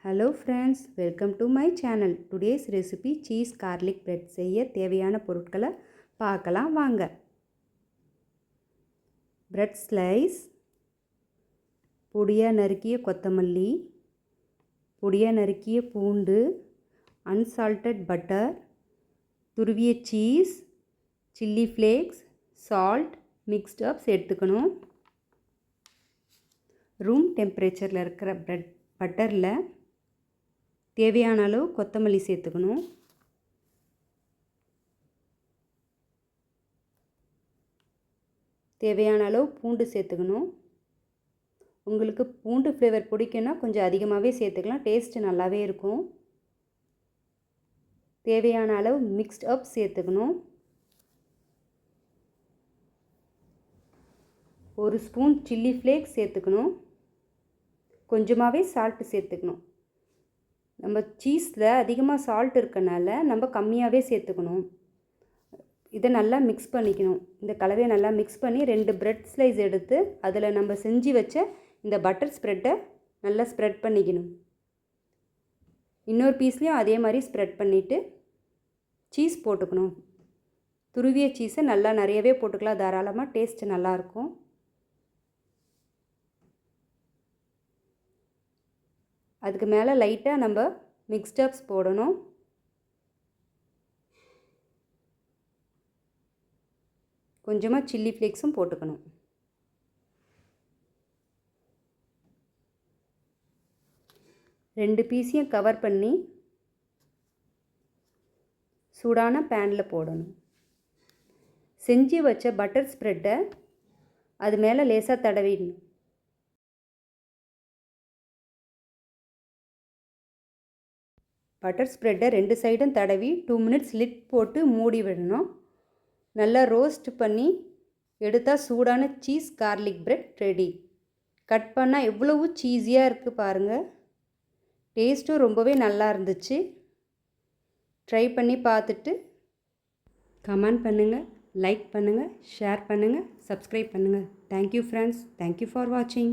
Hello friends, welcome to my channel. Today's recipe cheese garlic bread செய்ய தேவையான பொருட்களை பார்க்கலாம் வாங்க. Bread slice, பொடியா நறுக்கிய கொத்தமல்லி, பொடியா நறுக்கிய பூண்டு, unsalted butter, துருவிய cheese, chili flakes, salt mixed up சேர்த்துக்கணும். ரூம் டெம்பரேச்சரில் இருக்கிற பட்டரில் தேவையான அளவு கொத்தமல்லி சேர்த்துக்கணும். தேவையான அளவு பூண்டு சேர்த்துக்கணும். உங்களுக்கு பூண்டு ஃப்ளேவர் பிடிக்குன்னா கொஞ்சம் அதிகமாகவே சேர்த்துக்கலாம், டேஸ்ட்டு நல்லாவே இருக்கும். தேவையான அளவு மிக்ஸ்ட் அப் சேர்த்துக்கணும். ஒரு ஸ்பூன் சில்லி ஃப்ளேக்ஸ் சேர்த்துக்கணும். கொஞ்சமாகவே சால்ட்டு சேர்த்துக்கணும். நம்ம சீஸில் அதிகமாக சால்ட் இருக்கனால நம்ம கம்மியாகவே சேர்த்துக்கணும். இதை நல்லா மிக்ஸ் பண்ணிக்கணும். இந்த கலவையை நல்லா மிக்ஸ் பண்ணி 2 பிரெட் ஸ்லைஸ் எடுத்து அதில் நம்ம செஞ்சு வச்ச இந்த பட்டர் ஸ்ப்ரெட்டை நல்லா ஸ்ப்ரெட் பண்ணிக்கணும். இன்னொரு பீஸ்லேயும் அதே மாதிரி ஸ்ப்ரெட் பண்ணிவிட்டு சீஸ் போட்டுக்கணும். துருவிய சீஸை நல்லா நிறையவே போட்டுக்கலாம், தாராளமாக டேஸ்ட்டு நல்லாயிருக்கும். அதுக்கு மேலே லைட்டாக நம்ம மிக்ஸ்டப்ஸ் போடணும். கொஞ்சமாக சில்லி ஃப்ளேக்ஸும் போட்டுக்கணும். ரெண்டு பீஸையும் கவர் பண்ணி சூடான பேனில் போடணும். செஞ்சு வச்ச பட்டர் ஸ்ப்ரெட்டை அது மேலே லேசாக தடவிடணும். பட்டர் ஸ்ப்ரெட்டை 2 சைடும் தடவி 2 மினிட்ஸ் லிட் போட்டு மூடி விடணும். நல்லா ரோஸ்ட் பண்ணி எடுத்தால் சூடான cheese garlic bread ready. Cut பண்ணால் எவ்வளவு சீஸியாக இருக்குது பாருங்கள். டேஸ்ட்டும் ரொம்பவே நல்லா இருந்துச்சு. ட்ரை பண்ணி பார்த்துட்டு கமெண்ட் பண்ணுங்கள், லைக் பண்ணுங்கள், ஷேர் பண்ணுங்கள், சப்ஸ்கிரைப் பண்ணுங்கள். Thank you friends. தேங்க்யூ ஃபார் வாட்சிங்.